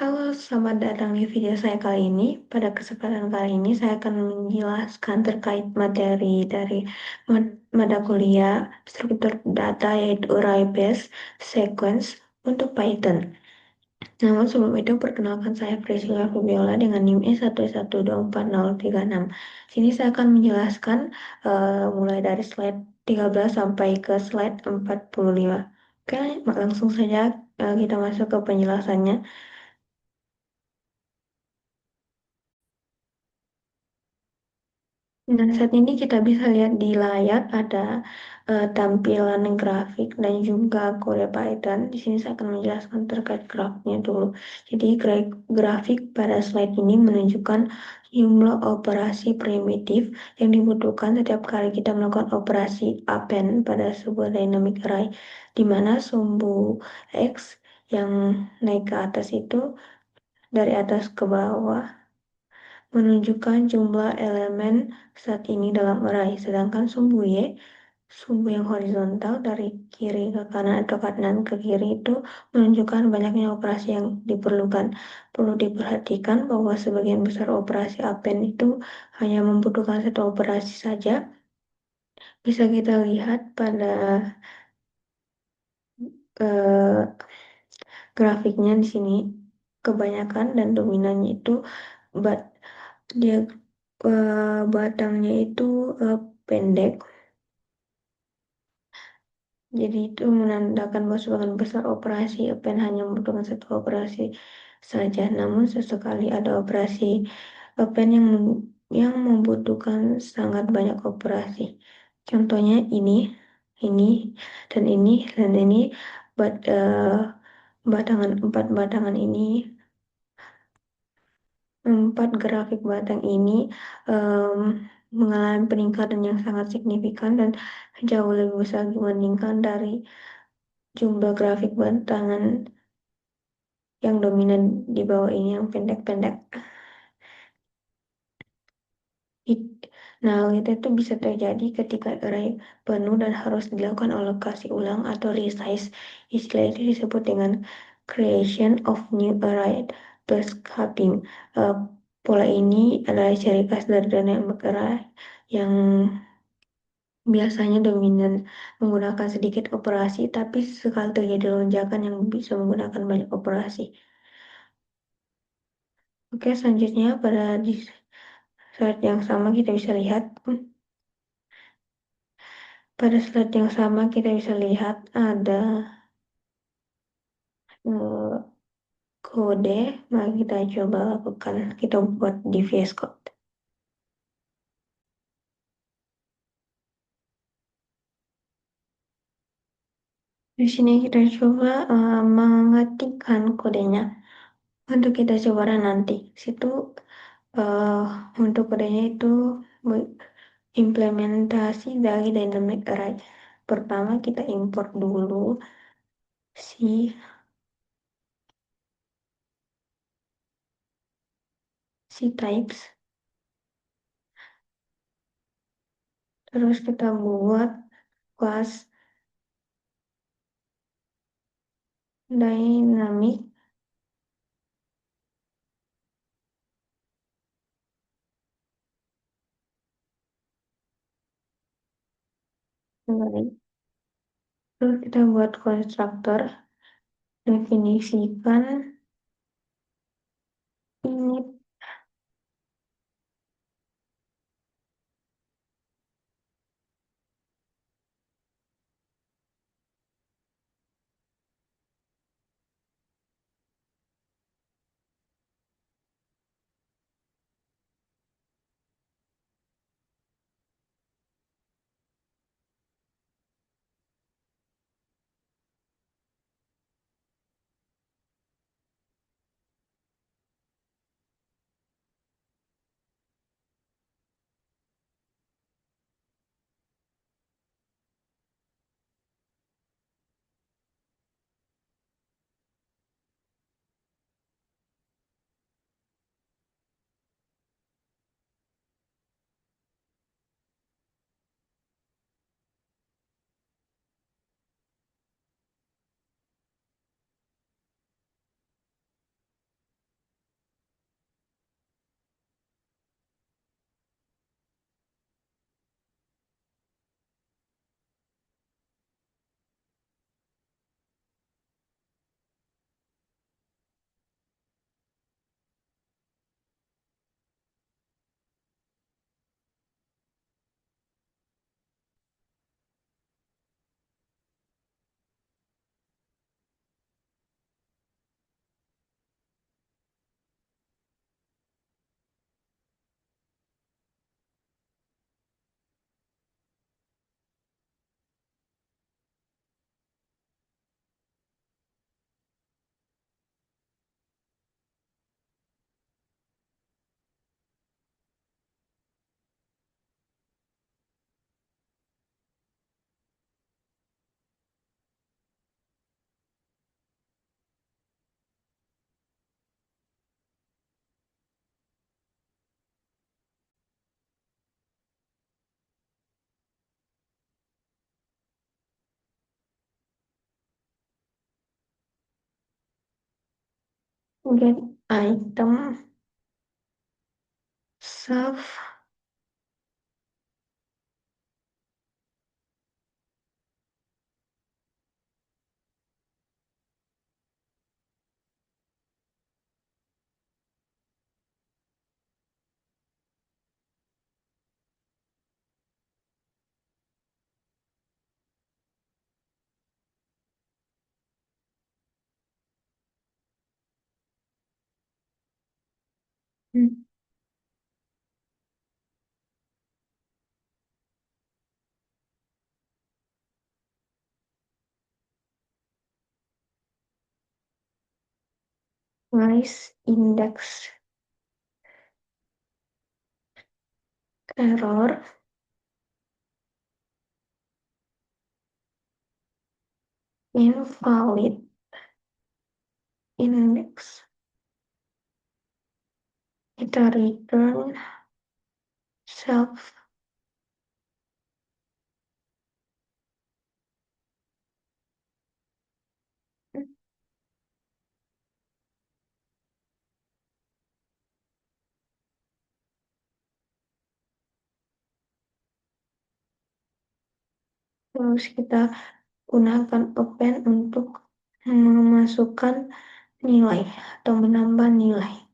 Halo, selamat datang di video saya kali ini. Pada kesempatan kali ini, saya akan menjelaskan terkait materi dari mata kuliah struktur data yaitu array-based sequence untuk Python. Namun sebelum itu, perkenalkan saya Priscilla Fabiola dengan NIM E1124036. Sini saya akan menjelaskan mulai dari slide 13 sampai ke slide 45. Oke, langsung saja kita masuk ke penjelasannya. Nah, saat ini kita bisa lihat di layar ada tampilan grafik dan juga kode Python. Di sini saya akan menjelaskan terkait grafiknya dulu. Jadi grafik pada slide ini menunjukkan jumlah operasi primitif yang dibutuhkan setiap kali kita melakukan operasi append pada sebuah dynamic array, di mana sumbu X yang naik ke atas itu dari atas ke bawah menunjukkan jumlah elemen saat ini dalam array, sedangkan sumbu Y, sumbu yang horizontal dari kiri ke kanan atau kanan ke kiri itu menunjukkan banyaknya operasi yang diperlukan. Perlu diperhatikan bahwa sebagian besar operasi append itu hanya membutuhkan satu operasi saja. Bisa kita lihat pada eh, grafiknya di sini, kebanyakan dan dominannya itu bat dia batangnya itu pendek. Jadi itu menandakan bahwa sebagian besar operasi append hanya membutuhkan satu operasi saja. Namun sesekali ada operasi append yang membutuhkan sangat banyak operasi. Contohnya ini, dan ini bat, eh, empat batangan ini, empat grafik batang ini em, mengalami peningkatan yang sangat signifikan dan jauh lebih besar dibandingkan dari jumlah grafik batangan yang dominan di bawah ini yang pendek-pendek. It- Nah, hal itu bisa terjadi ketika array penuh dan harus dilakukan alokasi ulang atau resize. Istilah itu disebut dengan creation of new array plus capping. Eh, Pola ini adalah ciri khas dari dynamic array yang biasanya dominan menggunakan sedikit operasi, tapi sekali terjadi lonjakan yang bisa menggunakan banyak operasi. Oke, selanjutnya di slide yang sama kita bisa lihat, ada eh, kode. Mari kita coba lakukan, kita buat di VS Code. Di sini kita coba mengetikkan kodenya. Untuk kita coba nanti. Situ eh, untuk kodenya itu implementasi dari dynamic array. Pertama kita import dulu si types. Terus kita buat kelas dynamic array. Terus kita buat konstruktor, definisikan init. get item, self, nice, index, error, invalid, index. Kita return self. Terus kita gunakan append untuk memasukkan nilai atau menambah nilai.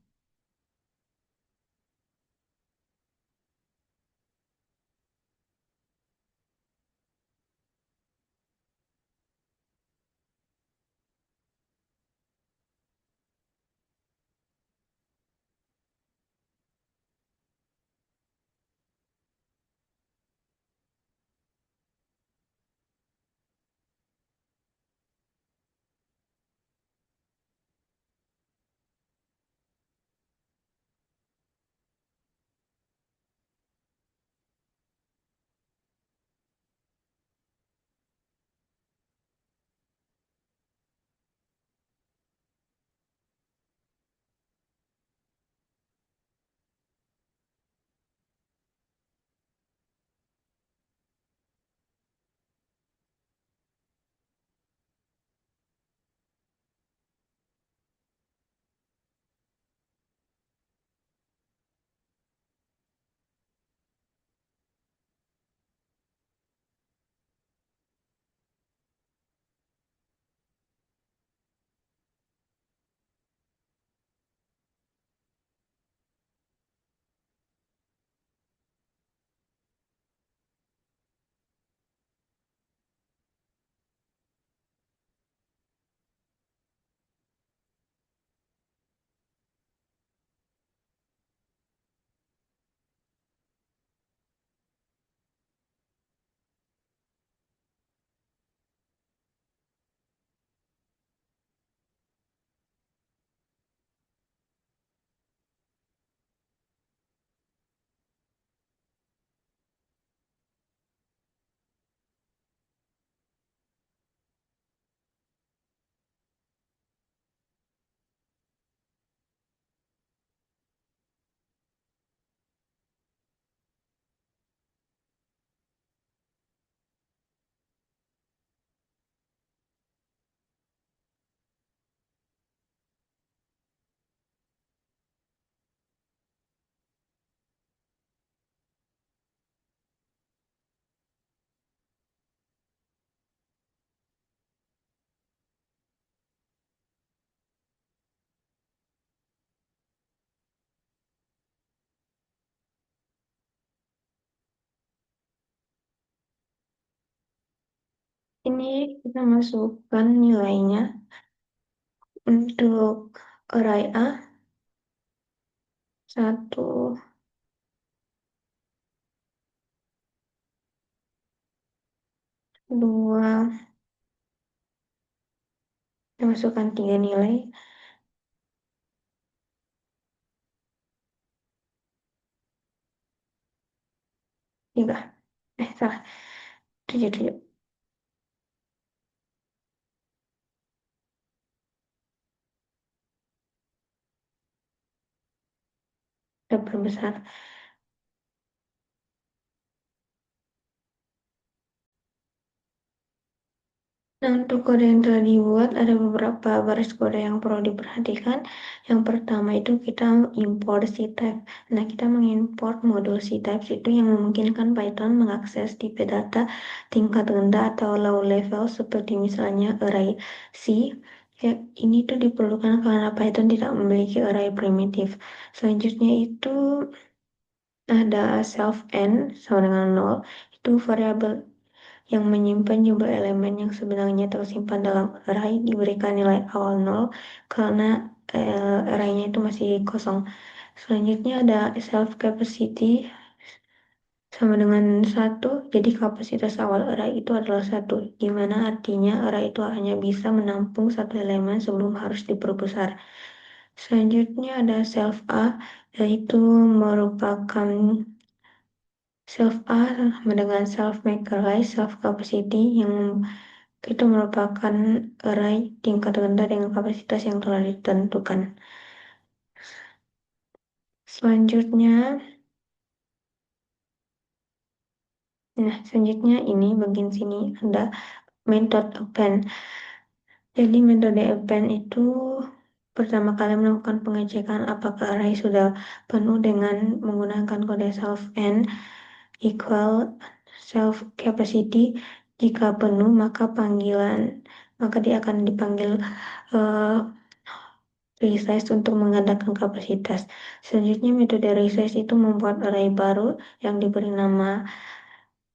Ini kita masukkan nilainya untuk array A, 1, 2, kita masukkan 3 nilai, 3. Salah. 7, 7. Kita perbesar. Nah, untuk kode yang telah dibuat ada beberapa baris kode yang perlu diperhatikan. Yang pertama itu kita import C-type. Nah, kita mengimport modul C-type itu yang memungkinkan Python mengakses tipe data tingkat rendah atau low level seperti misalnya array C. Ya, ini tuh diperlukan karena Python tidak memiliki array primitif. Selanjutnya itu ada self n sama dengan 0. Itu variabel yang menyimpan jumlah elemen yang sebenarnya tersimpan dalam array diberikan nilai awal 0 karena arraynya itu masih kosong. Selanjutnya ada self capacity sama dengan satu, jadi kapasitas awal array itu adalah satu, di mana artinya array itu hanya bisa menampung satu elemen sebelum harus diperbesar. Selanjutnya ada self A, yaitu merupakan self A sama dengan self make array, self capacity yang itu merupakan array tingkat rendah dengan kapasitas yang telah ditentukan. Selanjutnya, selanjutnya ini bagian sini ada metode append. Jadi metode append itu pertama kali melakukan pengecekan apakah array sudah penuh dengan menggunakan kode self n equal self capacity. Jika penuh maka dia akan dipanggil uh, resize untuk menggandakan kapasitas. Selanjutnya metode resize itu membuat array baru yang diberi nama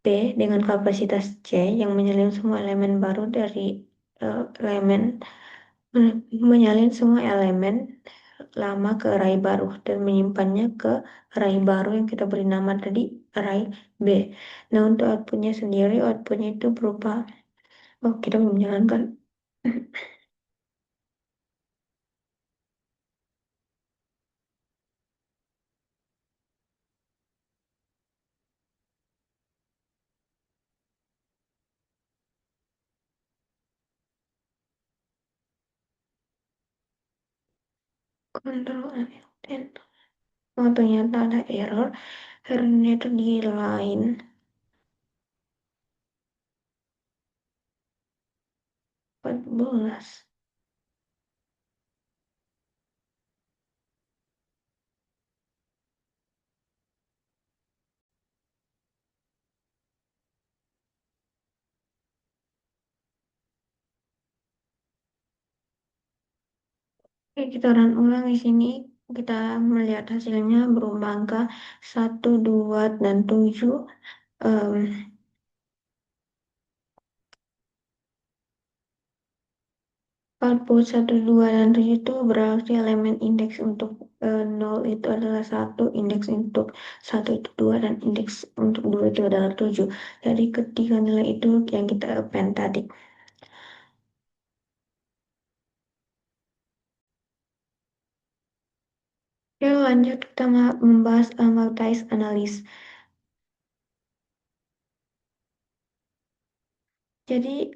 P dengan kapasitas C yang menyalin semua elemen baru dari elemen menyalin semua elemen lama ke array baru dan menyimpannya ke array baru yang kita beri nama tadi array B. Nah, untuk outputnya itu berupa, oh kita belum jalankan. Control Alt. Oh, ternyata ada error. Errornya itu di line 14. Oke, kita run ulang di sini. Kita melihat hasilnya berupa angka 1, 2, dan 7. Em, output 1, 2, dan 7 itu berarti elemen indeks untuk 0 itu adalah 1, indeks untuk 1 itu 2, dan indeks untuk 2 itu adalah 7. Jadi ketiga nilai itu yang kita append tadi. Oke, lanjut kita membahas multi-task analysis. Jadi,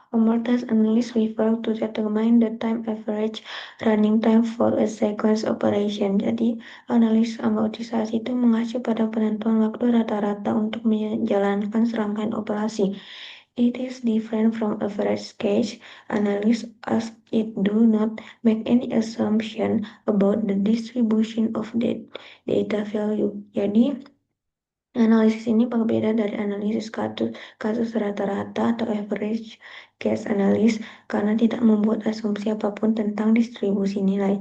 amortized analysis refer to determine the time average running time for a sequence operation. Jadi, analis amortisasi itu mengacu pada penentuan waktu rata-rata untuk menjalankan serangkaian operasi. It is different from average case analysis as it do not make any assumption about the distribution of the data value. Jadi, analisis ini berbeda dari analisis kasus rata-rata atau average case analysis karena tidak membuat asumsi apapun tentang distribusi nilai.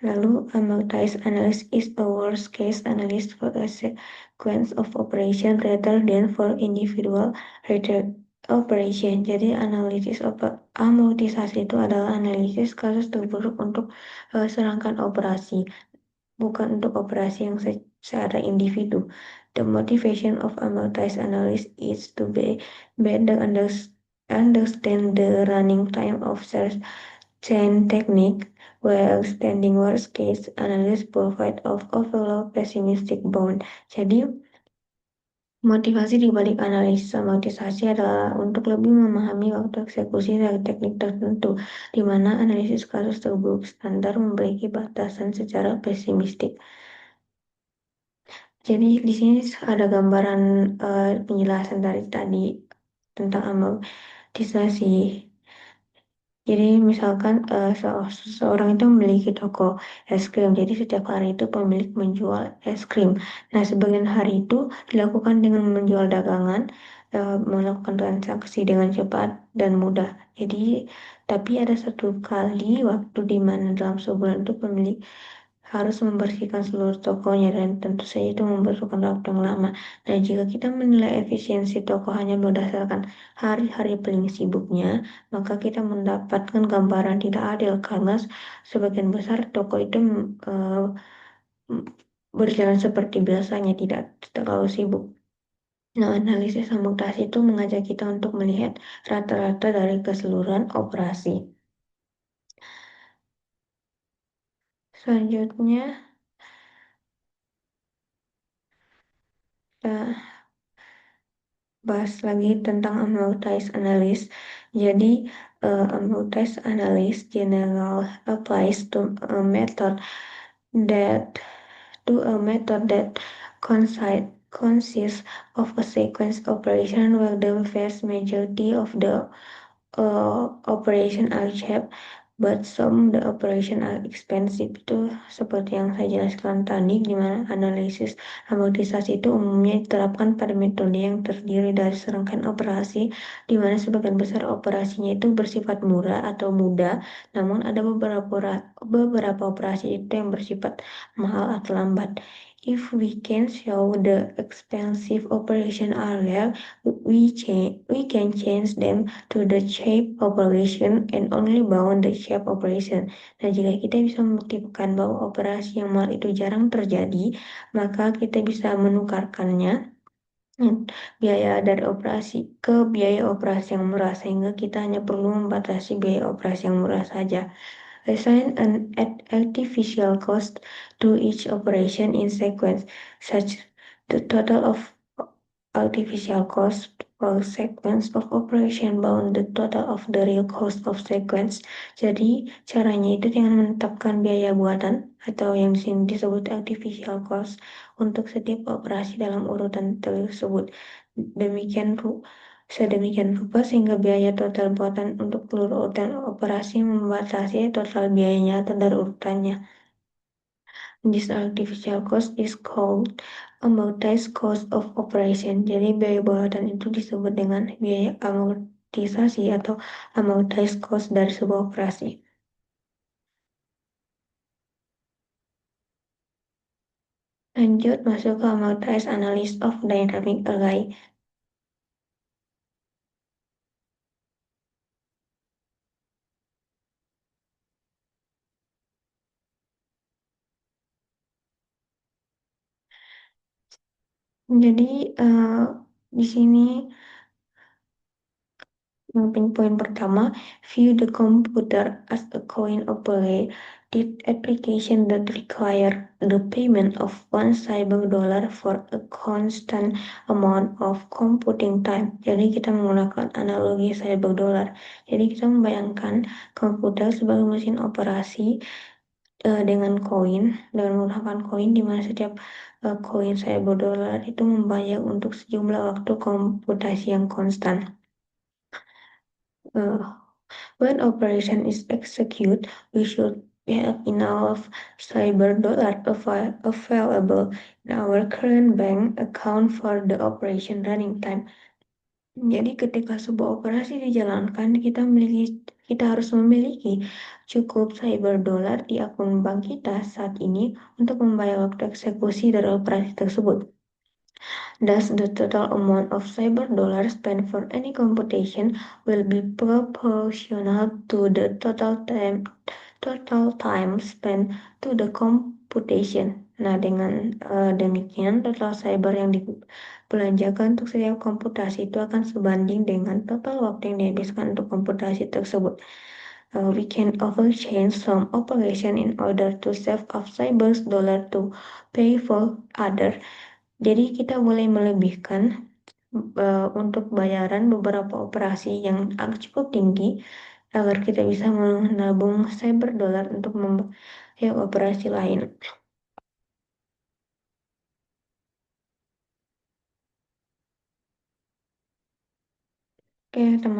Lalu, amortized analysis is a worst case analysis for a sequence of operation rather than for individual rate operation. Jadi, analisis amortisasi itu adalah analisis kasus terburuk untuk serangkaian operasi, bukan untuk operasi yang secara individu. The motivation of a multi-analyst is to be better understand the running time of chain technique, while standing worst case analysis provide of overall pessimistic bound. Jadi, motivasi di balik analisa motivasi adalah untuk lebih memahami waktu eksekusi dari teknik tertentu, di mana analisis kasus terburuk standar memiliki batasan secara pesimistik. Jadi di sini ada gambaran penjelasan dari tadi tentang amortisasi. Jadi misalkan seseorang itu memiliki toko es krim, jadi setiap hari itu pemilik menjual es krim. Nah, sebagian hari itu dilakukan dengan menjual dagangan, melakukan transaksi dengan cepat dan mudah. Jadi, tapi ada satu kali waktu di mana dalam sebulan itu pemilik harus membersihkan seluruh tokonya dan tentu saja itu membutuhkan waktu yang lama. Nah, jika kita menilai efisiensi toko hanya berdasarkan hari-hari paling sibuknya, maka kita mendapatkan gambaran tidak adil karena sebagian besar toko itu berjalan seperti biasanya, tidak terlalu sibuk. Nah, analisis amortisasi itu mengajak kita untuk melihat rata-rata dari keseluruhan operasi. Selanjutnya, kita bahas lagi tentang amortized analysis. Jadi, amortized analysis general applies to a method that consists of a sequence operation where the vast majority of the operation are cheap, but some the operation are expensive. Itu seperti yang saya jelaskan tadi, di mana analisis amortisasi itu umumnya diterapkan pada metode yang terdiri dari serangkaian operasi, di mana sebagian besar operasinya itu bersifat murah atau mudah, namun ada beberapa operasi itu yang bersifat mahal atau lambat. If we can show the expensive operation are rare, we can change them to the shape operation and only bound the shape operation. Nah, jika kita bisa membuktikan bahwa operasi yang mahal itu jarang terjadi, maka kita bisa menukarkannya biaya dari operasi ke biaya operasi yang murah sehingga kita hanya perlu membatasi biaya operasi yang murah saja. Assign an artificial cost to each operation in sequence, such the total of artificial cost per sequence of operation bound the total of the real cost of sequence. Jadi caranya itu dengan menetapkan biaya buatan atau yang di sini disebut artificial cost untuk setiap operasi dalam urutan tersebut. Sedemikian rupa sehingga biaya total buatan untuk seluruh urutan operasi membatasi total biayanya atau dari urutannya. This artificial cost is called amortized cost of operation. Jadi biaya buatan itu disebut dengan biaya amortisasi atau amortized cost dari sebuah operasi. Lanjut masuk ke amortized analysis of dynamic array. Jadi di sini poin pertama, view the computer as a coin operated application that require the payment of $1 for a constant amount of computing time. Jadi kita menggunakan analogi cyber dollar. Jadi kita membayangkan komputer sebagai mesin operasi dengan menggunakan koin di mana setiap koin cyber dollar itu membayar untuk sejumlah waktu komputasi yang konstan. Uh, When operation is executed, we should have enough cyber dollar available in our current bank account for the operation running time. Jadi ketika sebuah operasi dijalankan, kita harus memiliki cukup cyber dollar di akun bank kita saat ini untuk membayar waktu eksekusi dari operasi tersebut. Thus, the total amount of cyber dollars spent for any computation will be proportional to the total time spent to the computation. Nah, dengan demikian total cyber yang dibelanjakan untuk setiap komputasi itu akan sebanding dengan total waktu yang dihabiskan untuk komputasi tersebut. We can overchange some operation in order to save up cyber dollar to pay for other. Jadi kita boleh melebihkan untuk bayaran beberapa operasi yang cukup tinggi agar kita bisa menabung cyber dollar untuk membayar operasi lain. Oke, kita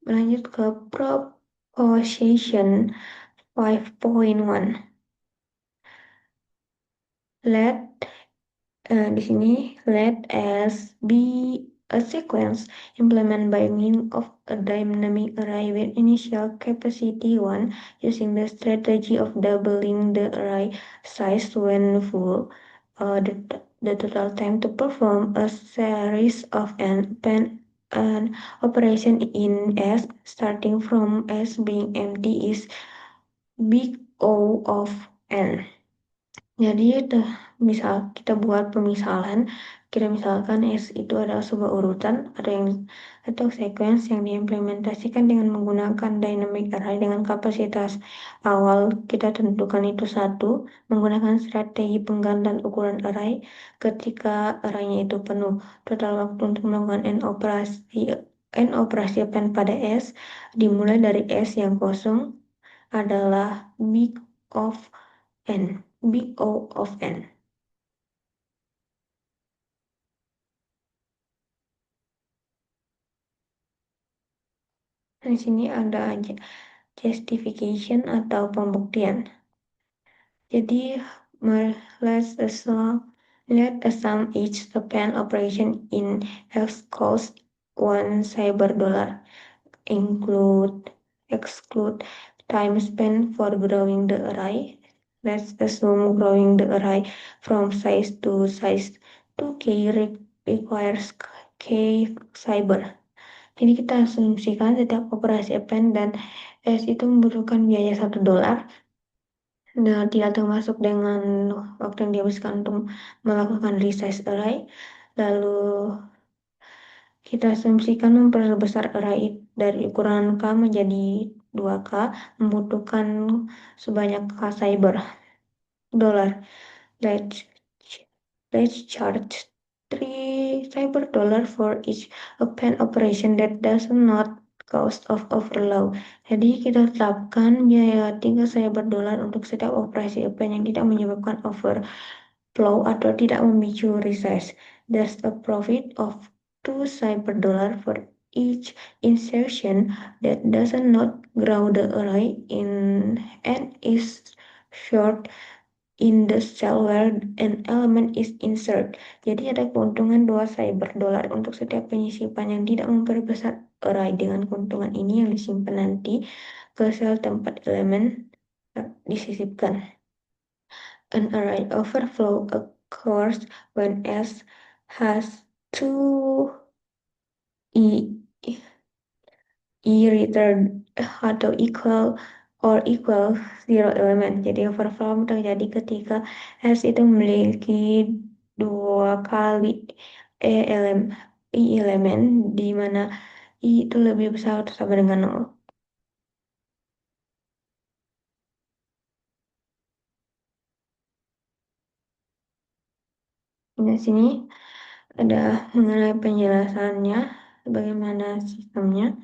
lanjut ke proposition 5.1. Let di sini let S be a sequence implemented by means of a dynamic array with initial capacity 1 using the strategy of doubling the array size when full. The total time to perform a series of an operation in S starting from S being empty is big O of n. Jadi misal kita buat pemisalan, kita misalkan S itu adalah sebuah urutan atau sequence yang diimplementasikan dengan menggunakan dynamic array dengan kapasitas awal kita tentukan itu satu, menggunakan strategi penggantian ukuran array ketika arraynya itu penuh. Total waktu untuk melakukan n operasi append pada S dimulai dari S yang kosong adalah big of N, big O of N. Di sini ada aja justification atau pembuktian. Jadi, let's assume each append operation in X cost $1 include exclude time spent for growing the array. Let's assume growing the array from size to size 2K requires K cyber. Jadi kita asumsikan setiap operasi append dan S itu membutuhkan biaya $1. Nah, tidak termasuk dengan waktu yang dihabiskan untuk melakukan resize array. Lalu kita asumsikan memperbesar array dari ukuran K menjadi 2K membutuhkan sebanyak K cyber dolar. Let's let's charge $3 for each append operation that does not cost of overload. Jadi kita tetapkan biaya $3 untuk setiap operasi append yang tidak menyebabkan overflow atau tidak memicu resize. There's a profit of $2 for each insertion that does not grow the array in and is short in the cell where an element is insert. Jadi ada keuntungan $2 untuk setiap penyisipan yang tidak memperbesar array. Dengan keuntungan ini yang disimpan nanti ke sel tempat elemen disisipkan. An array overflow occurs when S has two E return atau equal zero element. Jadi overflow terjadi ketika S itu memiliki dua kali elemen di mana I itu lebih besar atau sama dengan 0. Di sini ada mengenai penjelasannya, bagaimana sistemnya.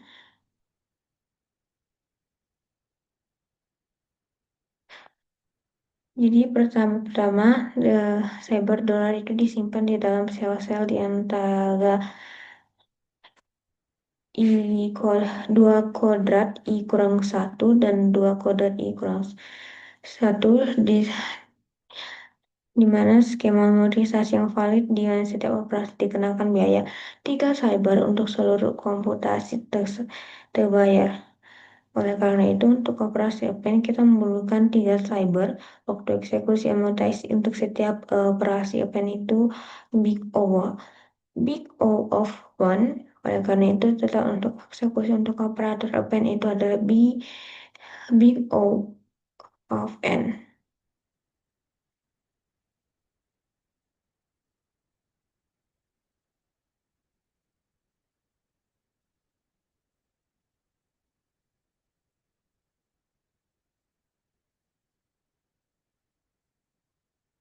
Jadi pertama-tama cyber dollar itu disimpan di dalam sel-sel di antara dua kuadrat I kurang 1 dan 2 kuadrat I kurang 1 di mana skema memorisasi yang valid di mana setiap operasi dikenakan biaya 3 cyber untuk seluruh komputasi terbayar. Oleh karena itu, untuk operasi append kita memerlukan 3 cyber. Waktu eksekusi amortisasi untuk setiap operasi append itu big O of 1. Oleh karena itu, total untuk eksekusi untuk operator append itu adalah big O of n.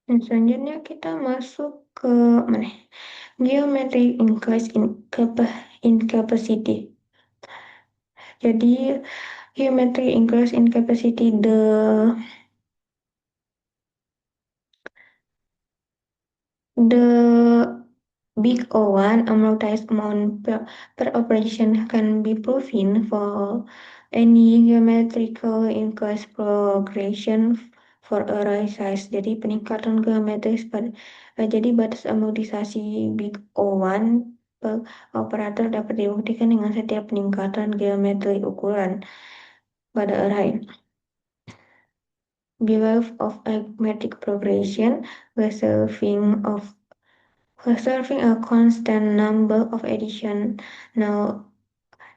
Dan selanjutnya kita masuk ke mana? Geometry increase in capacity. Jadi geometry increase in capacity the big O1 amortized amount per operation can be proven for any geometrical increase progression for array size. Jadi peningkatan geometris jadi batas amortisasi big O1 per operator dapat dibuktikan dengan setiap peningkatan geometri ukuran pada array. Behalf of arithmetic progression, reserving a constant number of additional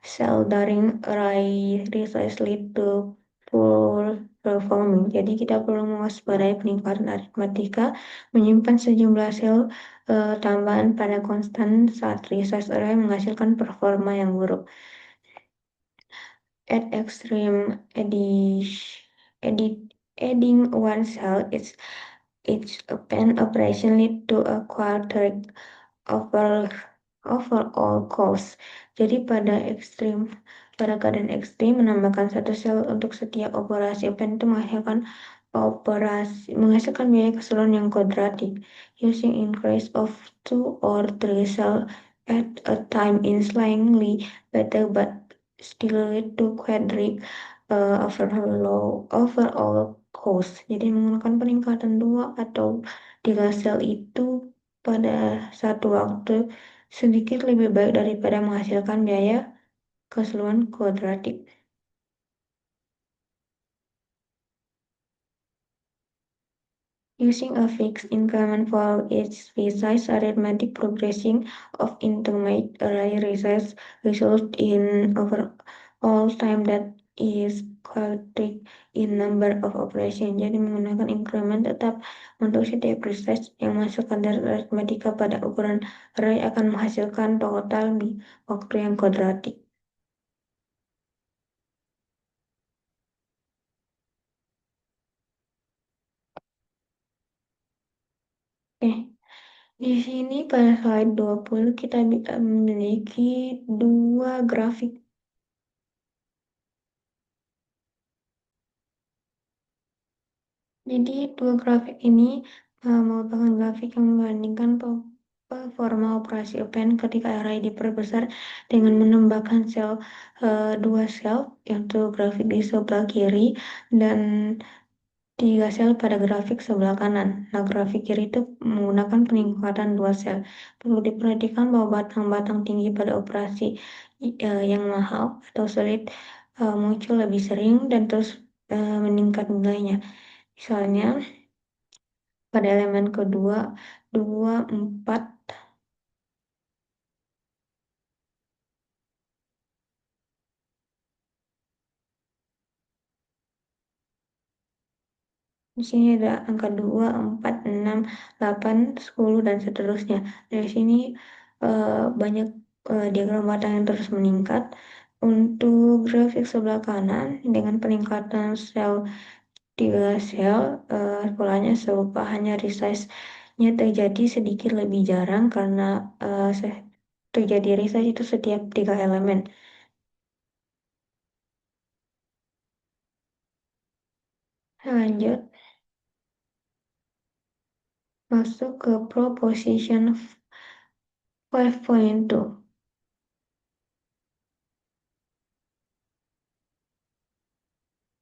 cell during array resize lead to poor performing. Jadi kita perlu mewaspadai peningkatan aritmatika, menyimpan sejumlah sel tambahan pada konstan saat resize array menghasilkan performa yang buruk. At extreme adding one cell, its append operation lead to a quadratic over overall cost. Jadi pada keadaan ekstrim menambahkan satu sel untuk setiap operasi append itu menghasilkan biaya keseluruhan yang kuadratik. Using increase of two or three cells at a time is slightly better but still lead to quadratic overall cost. Jadi menggunakan peningkatan dua atau tiga sel itu pada satu waktu sedikit lebih baik daripada menghasilkan biaya keseluruhan kuadratik. Using a fixed increment for each resize, arithmetic progressing of intermediate array resize results in overall time that is quadratic in number of operation. Jadi menggunakan increment tetap untuk setiap resize yang masuk kadar aritmatika pada ukuran array akan menghasilkan total di waktu yang kuadratik. Oke. Di sini pada slide 20 kita memiliki dua grafik. Jadi dua grafik ini merupakan grafik yang membandingkan performa operasi append ketika array diperbesar dengan menambahkan dua sel, yaitu grafik di sebelah kiri dan tiga sel pada grafik sebelah kanan. Nah, grafik kiri itu menggunakan peningkatan dua sel. Perlu diperhatikan bahwa batang-batang tinggi pada operasi yang mahal atau sulit muncul lebih sering dan terus meningkat nilainya. Misalnya, pada elemen kedua, 2, 4, di sini ada angka 2, 4, 6, 8, 10, dan seterusnya. Dari sini banyak diagram batang yang terus meningkat. Untuk grafik sebelah kanan, dengan peningkatan sel 3 sel, polanya serupa, hanya resize-nya terjadi sedikit lebih jarang karena terjadi resize itu setiap 3 elemen. Lanjut, masuk ke proposition 5.2.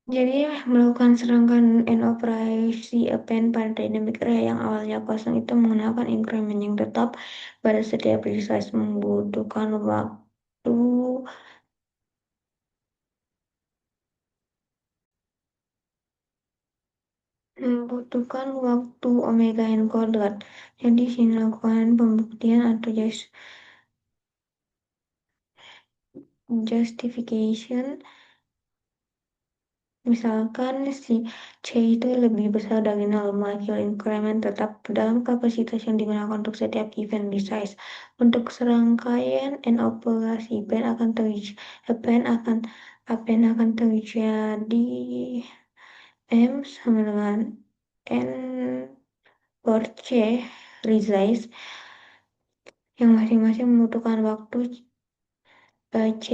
Jadi, melakukan serangkaian n operasi append pada dynamic array yang awalnya kosong itu menggunakan increment yang tetap pada setiap resize membutuhkan waktu omega n kuadrat. Jadi sini lakukan pembuktian atau justification. Misalkan si C itu lebih besar dari 0, maka increment tetap dalam kapasitas yang digunakan untuk setiap event resize. Untuk serangkaian n operasi append akan terjadi M sama dengan n per C resize yang masing-masing membutuhkan waktu C,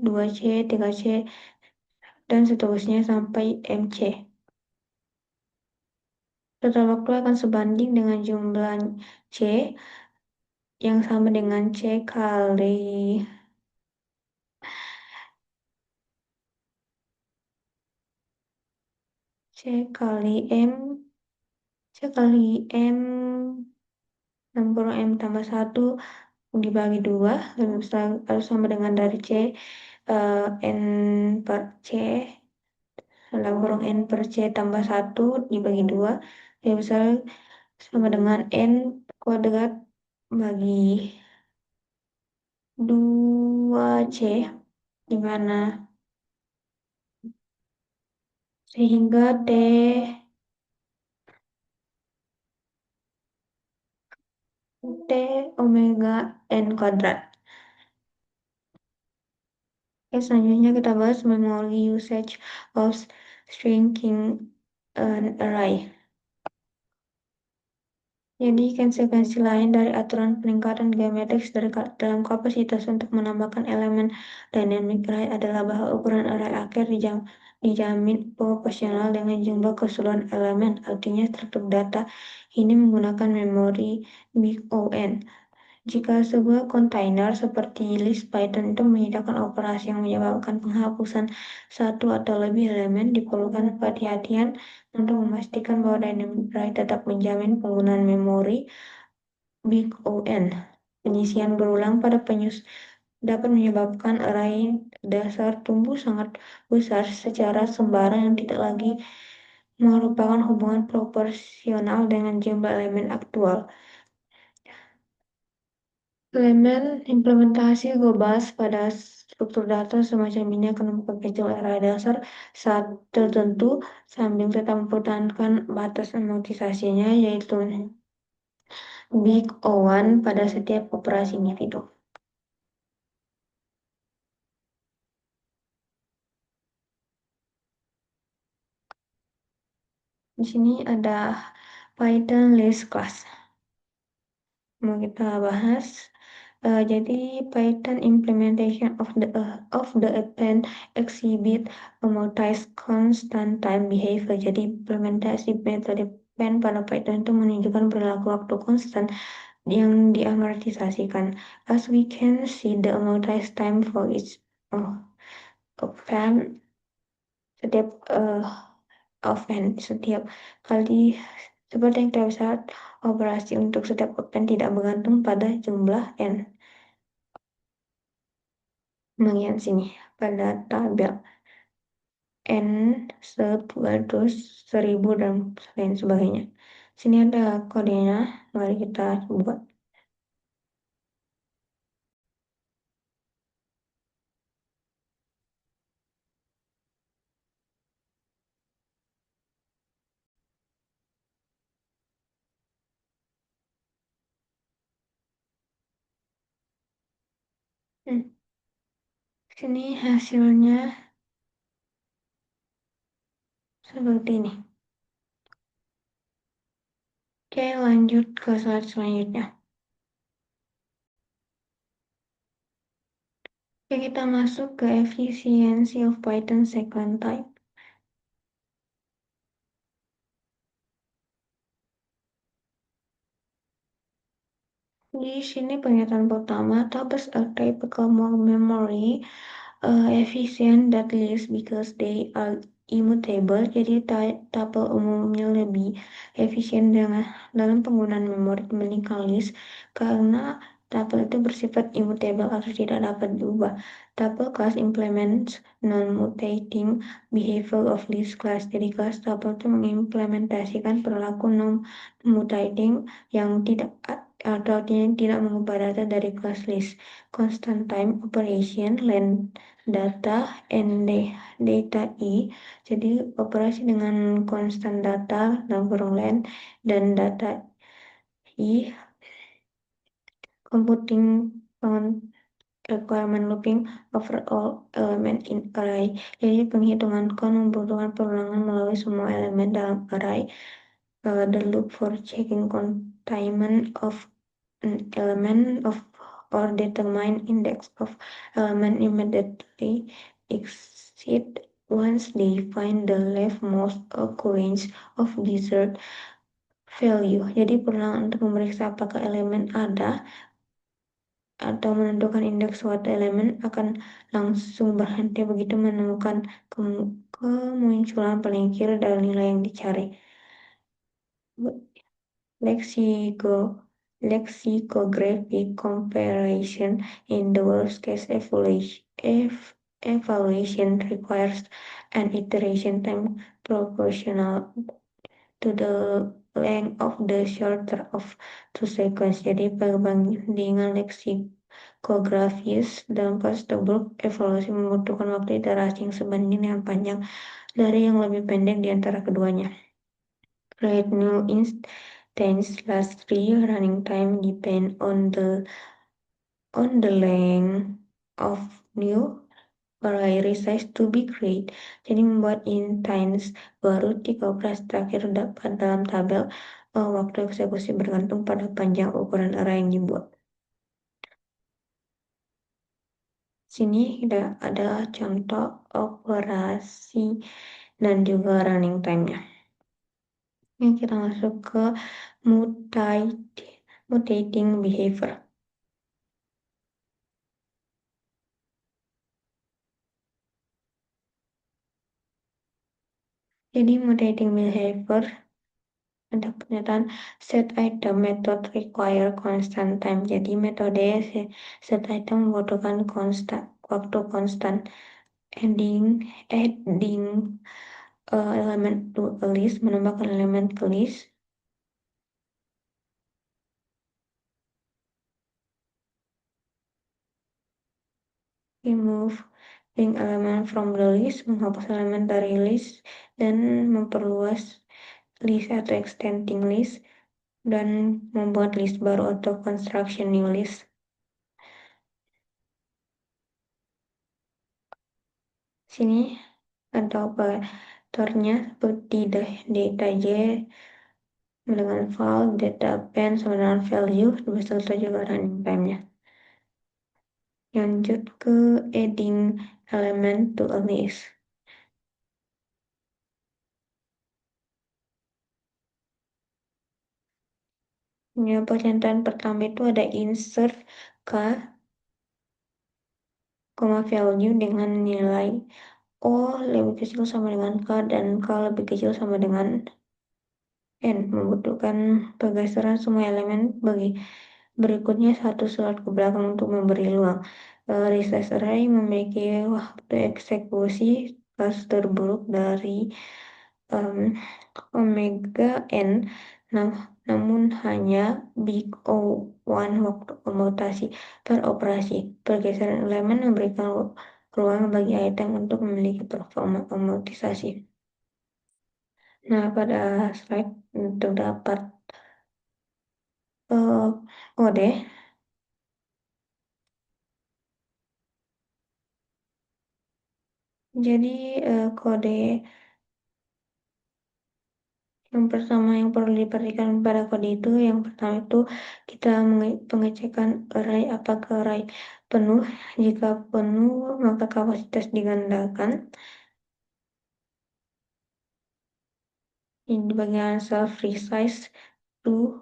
2C, 3C, dan seterusnya sampai MC. Total waktu akan sebanding dengan jumlah C yang sama dengan C kali M, C kali M, 6 kurung M tambah 1 dibagi 2, harus sama dengan dari C, N per C, 6 kurung N per C tambah 1 dibagi 2, ya bisa sama dengan N kuadrat bagi 2C, di mana sehingga T omega N kuadrat. Oke, selanjutnya kita bahas memory usage of shrinking an array. Jadi, konsekuensi lain dari aturan peningkatan geometris dalam kapasitas untuk menambahkan elemen dynamic array adalah bahwa ukuran array akhir dijamin proporsional dengan jumlah keseluruhan elemen. Artinya, struktur data ini menggunakan memori Big O(n). Jika sebuah kontainer seperti list Python itu menyediakan operasi yang menyebabkan penghapusan satu atau lebih elemen, diperlukan kehati-hatian untuk memastikan bahwa dynamic array tetap menjamin penggunaan memori Big O(n). Penyisian berulang pada dapat menyebabkan array dasar tumbuh sangat besar secara sembarang yang tidak lagi merupakan hubungan proporsional dengan jumlah elemen aktual. Elemen implementasi gue bahas pada struktur data semacam ini akan memperkecil jumlah array dasar saat tertentu sambil tetap mempertahankan batas amortisasinya, yaitu Big O(1) pada setiap operasi individu. Di sini ada Python list class. Mau kita bahas. Jadi Python implementation of the append exhibit a multi-constant time behavior. Jadi implementasi metode append pada Python itu menunjukkan perilaku waktu konstan yang diamortisasikan. As we can see, the amortized time for each append setiap setiap kali, seperti yang kita bisa lihat, operasi untuk setiap append tidak bergantung pada jumlah n. Bagian sini pada tabel n 200, 1000 dan lain sebagainya. Sini ada kodenya, mari kita buat. Sini hasilnya seperti ini. Oke, lanjut ke slide selanjutnya. Oke, kita masuk ke efficiency of Python second type. Di sini pernyataan pertama, tuples are typical memory efficient that list because they are immutable. Jadi tuple umumnya lebih efisien dalam penggunaan memori dibandingkan list karena tuple itu bersifat immutable atau tidak dapat diubah. Tuple class implements non-mutating behavior of list class. Jadi kelas tuple itu mengimplementasikan perilaku non-mutating yang tidak atau artinya tidak mengubah data dari kelas list. Constant time operation len data and data i. Jadi operasi dengan constant data dalam kurung len dan data i. Computing requirement looping over all element in array. Jadi penghitungan count membutuhkan perulangan melalui semua elemen dalam array. The loop for checking containment of an element of or determine index of element immediately exit once they find the leftmost occurrence of desired value. Jadi perulangan untuk memeriksa apakah elemen ada atau menentukan indeks suatu elemen akan langsung berhenti begitu menemukan kemunculan paling kiri dari nilai yang dicari. Lexico, lexicographic comparison in the worst case evaluation requires an iteration time proportional to the length of the shorter of 2 seconds. Jadi perbandingan leksikografis dalam kasus tersebut evaluasi membutuhkan waktu iterasi yang sebanding dengan panjang dari yang lebih pendek di antara keduanya. Create new instance last three running time depend on the length of new array size to be created. Jadi membuat instance baru tiga operasi terakhir dapat dalam tabel waktu eksekusi bergantung pada panjang ukuran array yang dibuat. Sini adalah contoh operasi dan juga running time-nya. Ini kita masuk ke mutating behavior. Jadi mutating behavior ada pernyataan set item method require constant time. Jadi metode set item membutuhkan waktu konstan. Adding elemen to a list, menambahkan elemen ke list. Removing elemen from the list, menghapus elemen dari list dan memperluas list atau extending list dan membuat list baru atau construction new list. Sini ada operatornya seperti data dengan file, data append sama dengan value, beserta juga running time-nya. Lanjut ke adding element to a list. Ya, pernyataan pertama itu ada insert k, value dengan nilai O lebih kecil sama dengan K dan K lebih kecil sama dengan N. Membutuhkan pergeseran semua elemen berikutnya satu slot ke belakang untuk memberi ruang. Resize array memiliki waktu eksekusi kasus terburuk dari omega n, namun hanya big O1 waktu komutasi per operasi. Pergeseran elemen memberikan ruang bagi item untuk memiliki performa komutisasi. Nah, pada slide terdapat kode. Jadi kode yang pertama yang perlu diperhatikan pada kode itu, yang pertama itu kita pengecekan array apakah array penuh. Jika penuh maka kapasitas digandakan. Ini di bagian self resize itu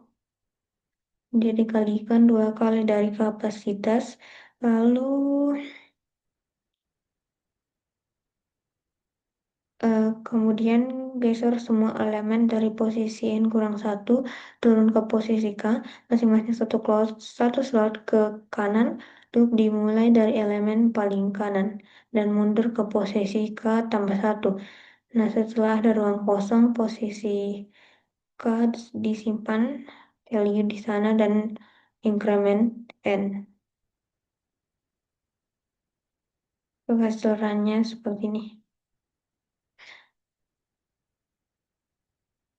dia dikalikan 2 kali dari kapasitas, lalu kemudian geser semua elemen dari posisi N kurang 1 turun ke posisi K, masing-masing satu slot ke kanan. Loop dimulai dari elemen paling kanan dan mundur ke posisi K tambah 1. Nah, setelah ada ruang kosong, posisi K disimpan value di sana dan increment N. Hasilnya seperti ini.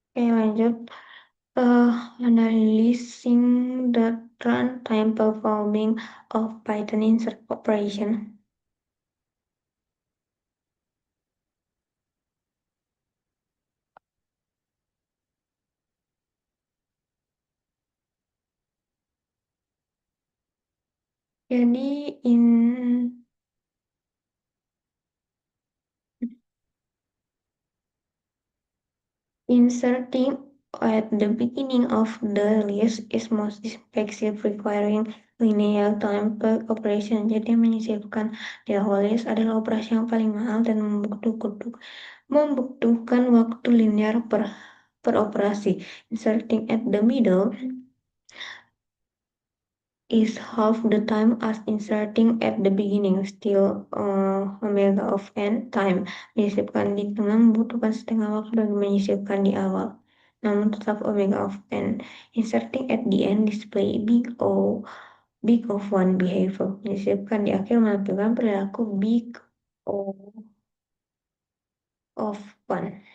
Oke, lanjut. Analyzing the runtime performing of Python insert operation. Jadi inserting at the beginning of the list is most expensive, requiring linear time per operation. Jadi menyisipkan di awal list adalah operasi yang paling mahal dan membutuhkan waktu linear per operasi. Inserting at the middle is half the time as inserting at the beginning, still omega of n time. Menyisipkan di tengah membutuhkan setengah waktu bagi menyisipkan di awal, namun tetap omega of n. Inserting at the end display big of one behavior. Menyisipkan di akhir menampilkan perilaku big O of one.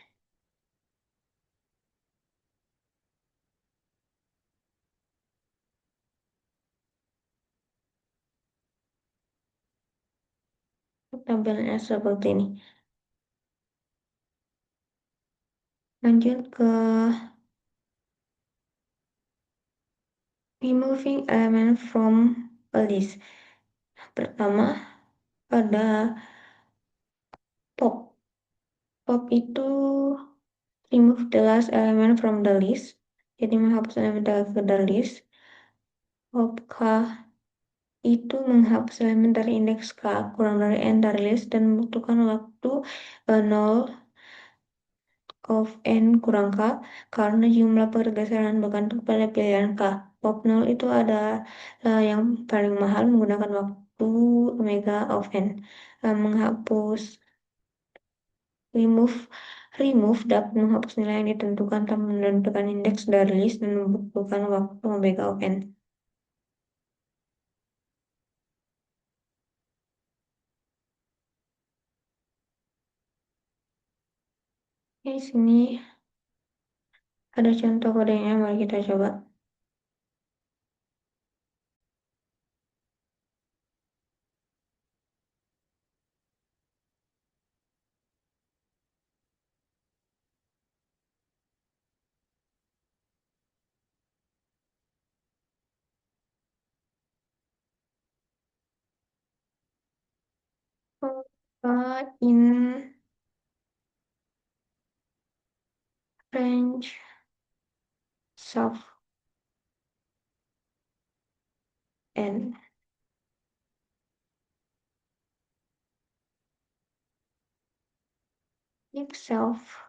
Tampilannya seperti ini. Lanjut ke removing element from a list. Pertama ada pop. Pop itu remove the last element from the list. Jadi menghapus elemen dari list. Pop K itu menghapus elemen dari indeks K kurang dari N dari list dan membutuhkan waktu 0 of N kurang K karena jumlah pergeseran bergantung pada pilihan K. Pop 0 itu ada yang paling mahal menggunakan waktu omega of N. Menghapus Remove remove dapat menghapus nilai yang ditentukan tanpa menentukan indeks dari list dan membutuhkan waktu omega of n. Di sini ada contoh kodenya, mari kita coba. In range soft and itself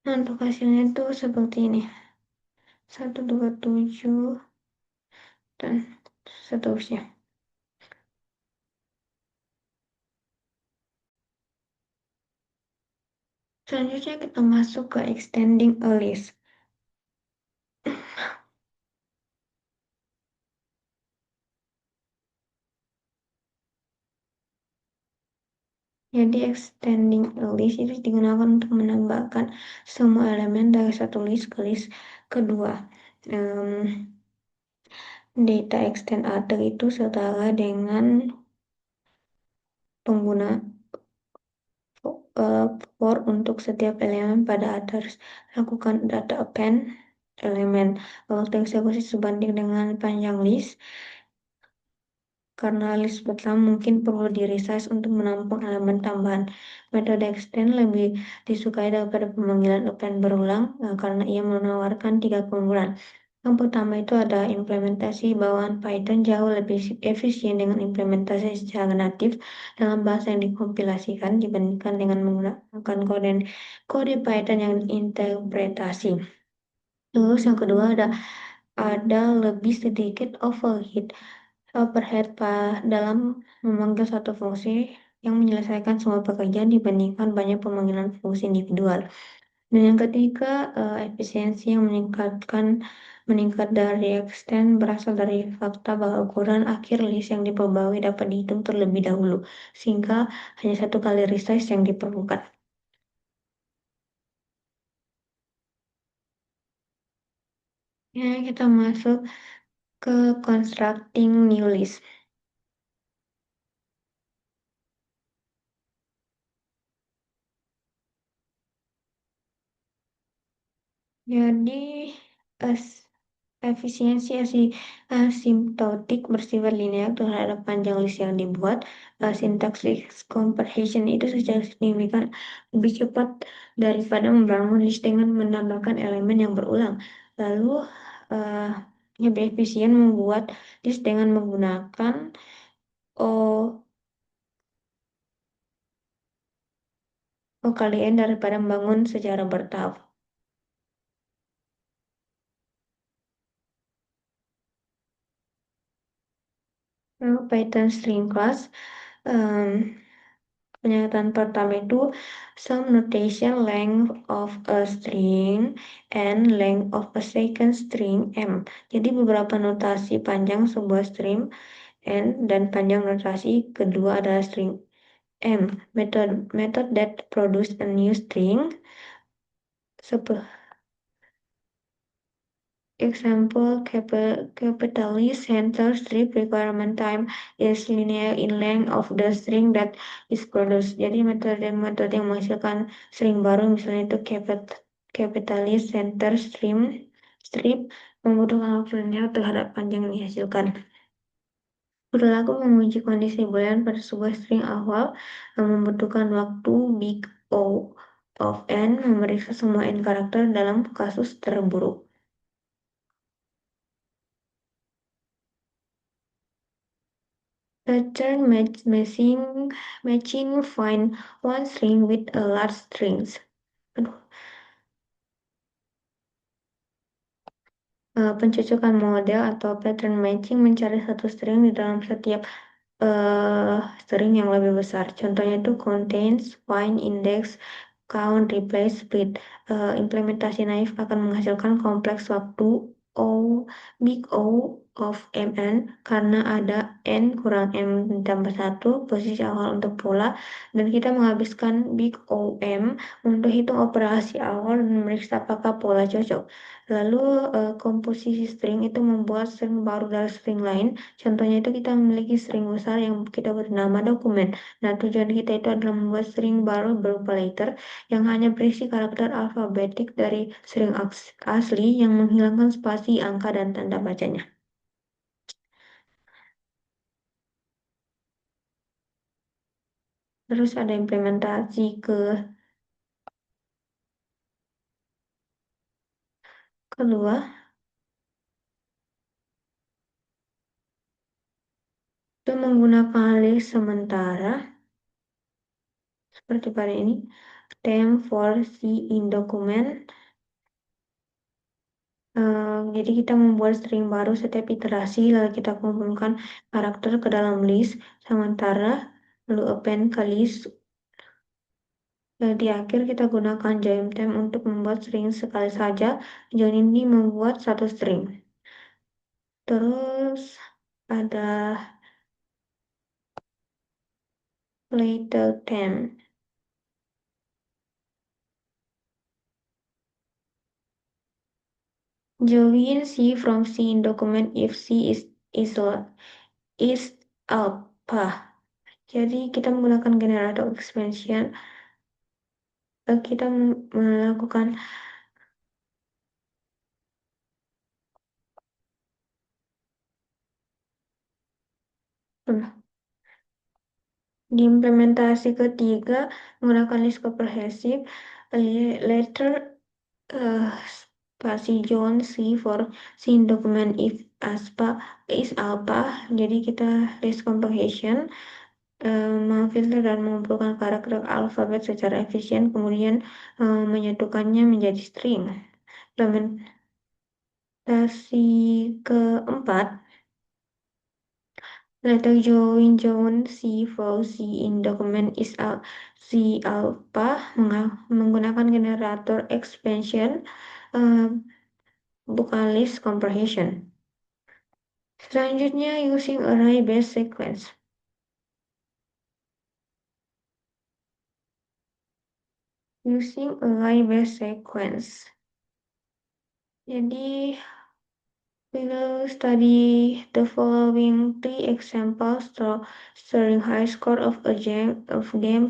Nah, untuk hasilnya tuh seperti ini. 127 dan seterusnya. Selanjutnya kita masuk ke extending a list. Jadi extending a list itu digunakan untuk menambahkan semua elemen dari satu list ke list kedua. Data extend other itu setara dengan pengguna for untuk setiap elemen pada others. Lakukan data append elemen. Waktu eksekusi sebanding dengan panjang list. Karena list pertama mungkin perlu di-resize untuk menampung elemen tambahan. Metode extend lebih disukai daripada pemanggilan append berulang karena ia menawarkan tiga keunggulan. Yang pertama itu ada implementasi bawaan Python jauh lebih efisien dengan implementasi secara natif dalam bahasa yang dikompilasikan dibandingkan dengan menggunakan kode Python yang interpretasi. Terus yang kedua ada lebih sedikit overhead dalam memanggil satu fungsi yang menyelesaikan semua pekerjaan dibandingkan banyak pemanggilan fungsi individual. Dan yang ketiga, efisiensi yang meningkat dari extend berasal dari fakta bahwa ukuran akhir list yang diperbarui dapat dihitung terlebih dahulu, sehingga hanya satu kali resize yang diperlukan. Ya, kita masuk ke constructing new list. Jadi, es- efisiensi asimptotik bersifat linear terhadap panjang list yang dibuat. Syntax list comparison itu secara signifikan lebih cepat daripada membangun list dengan menambahkan elemen yang berulang. Lalu, uh, lebih efisien membuat list dengan menggunakan O, O kali N daripada membangun secara bertahap. Lalu Python string class. um, Pernyataan pertama itu some notation length of a string and length of a second string m. Jadi beberapa notasi panjang sebuah string n dan panjang notasi kedua adalah string m. Method that produce a new string. Example, capitalist center strip requirement time is linear in length of the string that is produced. Jadi metode yang menghasilkan string baru misalnya itu capitalist center strip membutuhkan waktu linear terhadap panjang yang dihasilkan. Perilaku menguji kondisi boolean pada sebuah string awal yang membutuhkan waktu big O of n memeriksa semua n karakter dalam kasus terburuk. Pattern matching find one string with a large strings. Aduh. Pencocokan model atau pattern matching mencari satu string di dalam setiap string yang lebih besar. Contohnya itu contains, find, index, count, replace, split. Implementasi naif akan menghasilkan kompleks waktu O, big O of mn karena ada n kurang m tambah 1 posisi awal untuk pola dan kita menghabiskan big O m untuk hitung operasi awal dan memeriksa apakah pola cocok. Lalu komposisi string itu membuat string baru dari string lain. Contohnya itu kita memiliki string besar yang kita beri nama dokumen. Nah, tujuan kita itu adalah membuat string baru berupa letter yang hanya berisi karakter alfabetik dari string asli yang menghilangkan spasi, angka, dan tanda bacanya. Terus ada implementasi kedua, itu menggunakan list sementara seperti pada ini. Them for C in document. Jadi kita membuat string baru setiap iterasi, lalu kita kumpulkan karakter ke dalam list, sementara lalu append ke list. Di akhir kita gunakan join time untuk membuat string sekali saja. Join ini membuat satu string. Terus ada little time. Join C from C in document if C is alpha. Jadi kita menggunakan generator expansion. Kita melakukan di implementasi ketiga menggunakan list komprehensif letter spasi John C for C in document if aspa is alpha. Jadi kita list comprehension memfilter dan mengumpulkan karakter alfabet secara efisien, kemudian menyatukannya menjadi string. Implementasi keempat, letter join C for C in document is C alpha menggunakan generator expansion, uh, bukan list comprehension. Selanjutnya, using array based sequence. Using array based sequence. Jadi we will study the following three examples showing high score of a game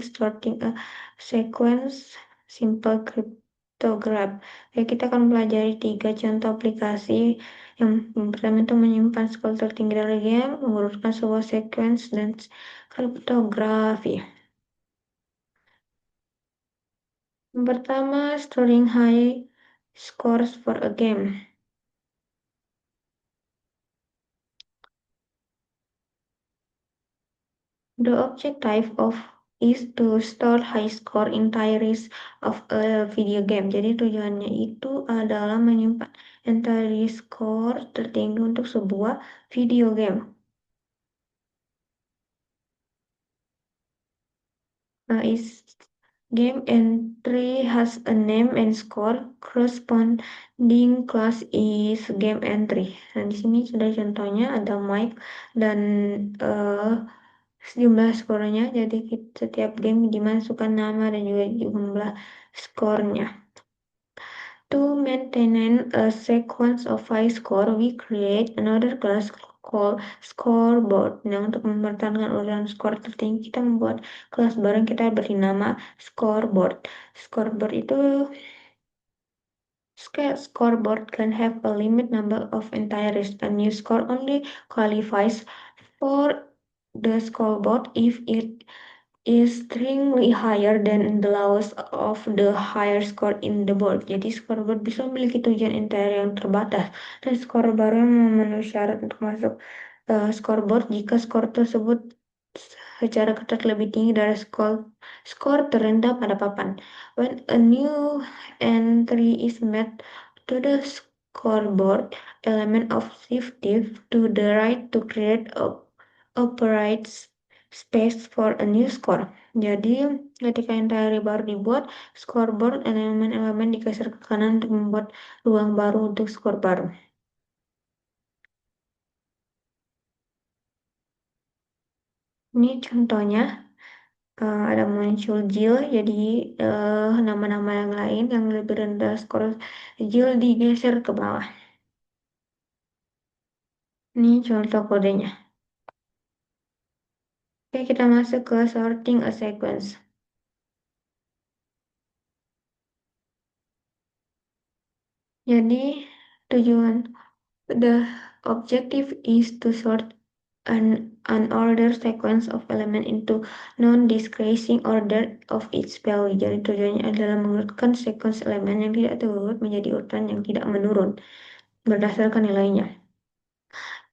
starting a sequence simple cryptograph. Kita akan pelajari tiga contoh aplikasi. Yang pertama itu menyimpan skor tertinggi dari game, mengurutkan sebuah sequence, dan kriptografi. Yang pertama, storing high scores for a game. The objective of is to store high score entries of a video game. Jadi tujuannya itu adalah menyimpan entry score tertinggi untuk sebuah video game. Is game entry has a name and score. Corresponding class is game entry. Nah, di sini sudah contohnya ada Mike dan jumlah skornya. Jadi setiap game dimasukkan nama dan juga jumlah skornya. To maintain a sequence of high score, we create another class called scoreboard. Nah, untuk mempertahankan urutan skor tertinggi, kita membuat kelas baru yang kita beri nama scoreboard. Scoreboard itu scoreboard can have a limit number of entries. A new score only qualifies for the scoreboard if it is strongly higher than the lowest of the higher score in the board. Jadi scoreboard bisa memiliki tujuan interior yang terbatas dan skor baru yang memenuhi syarat untuk masuk scoreboard jika skor tersebut secara ketat lebih tinggi dari skor terendah pada papan. When a new entry is made to the scoreboard, element of shifted to the right to create a upright space for a new score. Jadi, ketika entry baru dibuat, scoreboard elemen-elemen digeser ke kanan untuk membuat ruang baru untuk skor baru. Ini contohnya, ada muncul Jill, jadi nama-nama yang lain yang lebih rendah skor Jill digeser ke bawah. Ini contoh kodenya. Oke, kita masuk ke sorting a sequence. Jadi, tujuan the objective is to sort an order sequence of element into non-decreasing order of its value. Jadi tujuannya adalah mengurutkan sequence elemen yang tidak terurut menjadi urutan yang tidak menurun berdasarkan nilainya.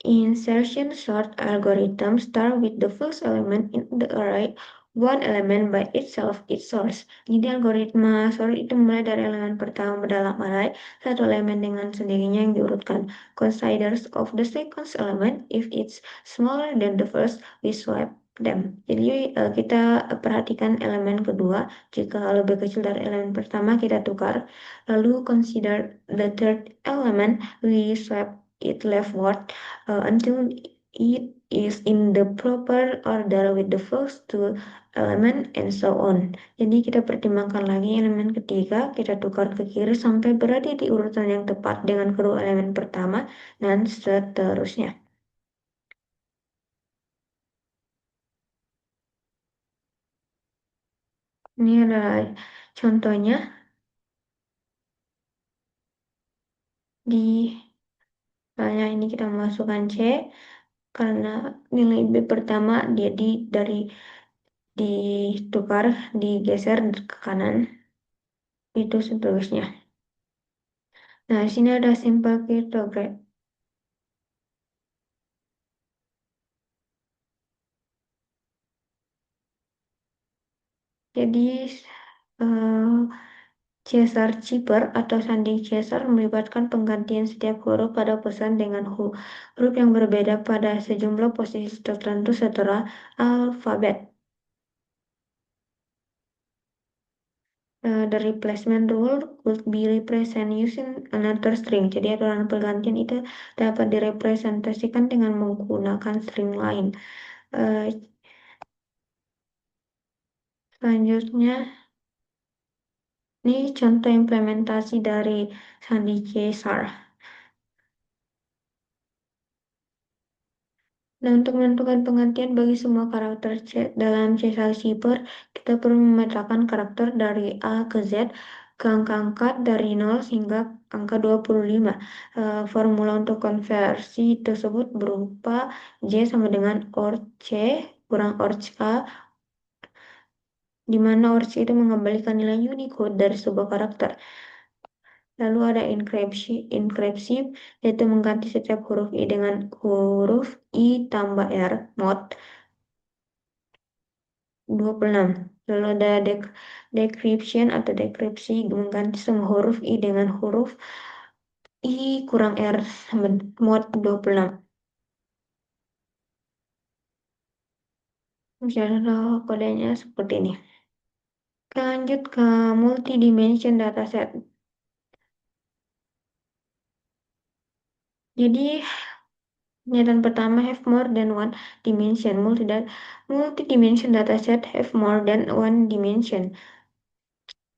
Insertion sort algorithm start with the first element in the array one element by itself its source. Jadi algoritma sort itu mulai dari elemen pertama berdalam array, satu elemen dengan sendirinya yang diurutkan. Considers of the second element if it's smaller than the first, we swap them. Jadi kita perhatikan elemen kedua, jika lebih kecil dari elemen pertama kita tukar. Lalu consider the third element, we swap it leftward until it is in the proper order with the first two element and so on. Jadi kita pertimbangkan lagi elemen ketiga, kita tukar ke kiri sampai berada di urutan yang tepat dengan kedua elemen pertama dan seterusnya. Ini adalah contohnya di misalnya ini kita masukkan C karena nilai B pertama dia dari ditukar digeser ke kanan itu seterusnya. Nah, di sini ada simple cryptograph. Jadi eh, Caesar Cipher atau sandi Caesar melibatkan penggantian setiap huruf pada pesan dengan huruf yang berbeda pada sejumlah posisi tertentu setelah alfabet. The replacement rule could be represented using another string. Jadi aturan pergantian itu dapat direpresentasikan dengan menggunakan string lain. Eh, Selanjutnya, ini contoh implementasi dari sandi Caesar. Nah, untuk menentukan penggantian bagi semua karakter dalam Caesar Cipher, kita perlu memetakan karakter dari A ke Z ke angka-angka dari 0 hingga angka 25. Formula untuk konversi tersebut berupa J sama dengan OR C kurang OR A, di mana OR C itu mengembalikan nilai Unicode dari sebuah karakter. Lalu ada enkripsi yaitu mengganti setiap huruf I dengan huruf I tambah R, mod 26. Lalu ada decryption atau dekripsi mengganti semua huruf I dengan huruf I kurang R mod 26. Misalnya kodenya seperti ini. Kita lanjut ke multidimension dataset. Jadi pernyataan pertama have more than one dimension. Multidimension dataset have more than one dimension.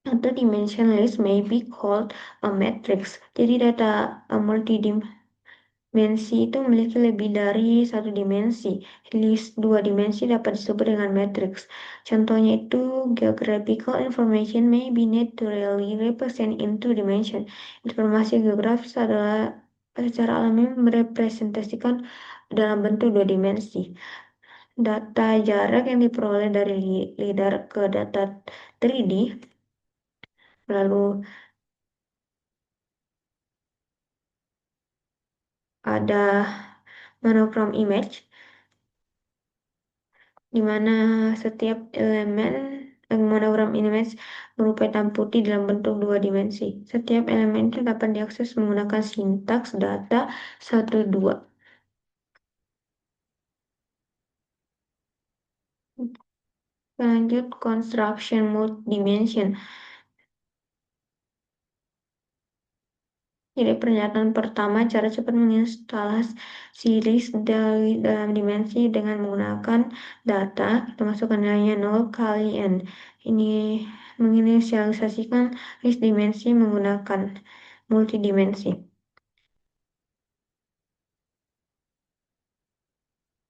Atau dimension list may be called a matrix. Jadi data multidimensi itu memiliki lebih dari satu dimensi. List dua dimensi dapat disebut dengan matrix. Contohnya itu geographical information may be naturally represented in two dimension. Informasi geografis adalah secara alami merepresentasikan dalam bentuk dua dimensi. Data jarak yang diperoleh dari lidar ke data 3D, lalu ada monochrom image, di mana setiap elemen monogram image berupa hitam putih dalam bentuk dua dimensi. Setiap elemen itu dapat diakses menggunakan sintaks data 1, 2. Lanjut construction multidimension. Jadi pernyataan pertama, cara cepat menginstalasi list dalam dimensi dengan menggunakan data, kita masukkan nilainya 0 kali n. Ini menginisialisasikan list dimensi menggunakan multidimensi.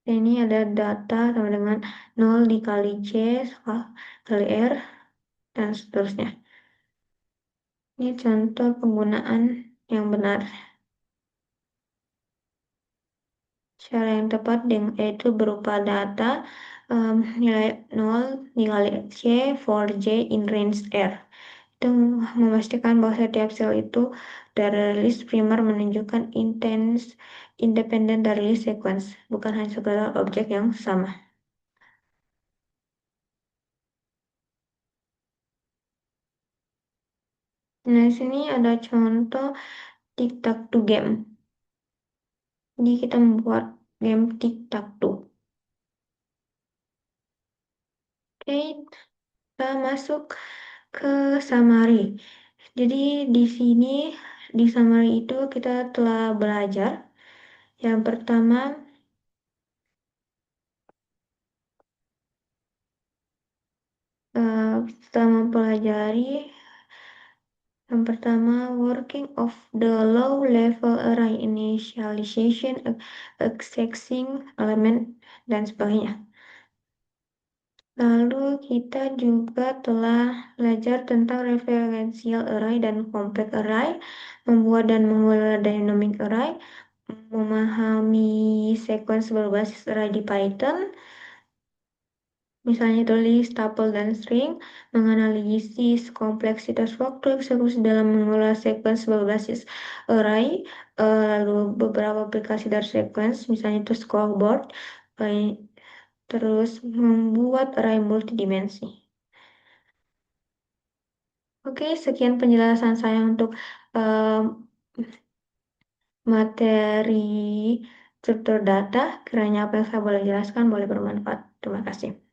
Ini ada data sama dengan 0 dikali C kali R dan seterusnya. Ini contoh penggunaan yang benar. Cara yang tepat yaitu berupa data nilai 0 dikali C for J in range R. Itu memastikan bahwa setiap sel itu dari list primer menunjukkan independen dari list sequence, bukan hanya sekedar objek yang sama. Nah, di sini ada contoh tic-tac-toe game. Jadi kita membuat game tic-tac-toe. Oke, kita masuk ke summary. Jadi di sini di summary itu kita telah belajar. Yang pertama, kita mempelajari yang pertama working of the low level array initialization, accessing element dan sebagainya. Lalu kita juga telah belajar tentang referential array dan compact array, membuat dan mengelola dynamic array, memahami sequence berbasis array di Python, misalnya tulis, tuple, dan string, menganalisis kompleksitas waktu eksekusi dalam mengelola sequence berbasis array, lalu beberapa aplikasi dari sequence, misalnya itu scoreboard, terus membuat array multidimensi. Oke, sekian penjelasan saya untuk em, materi struktur data. Kiranya apa yang saya boleh jelaskan boleh bermanfaat. Terima kasih.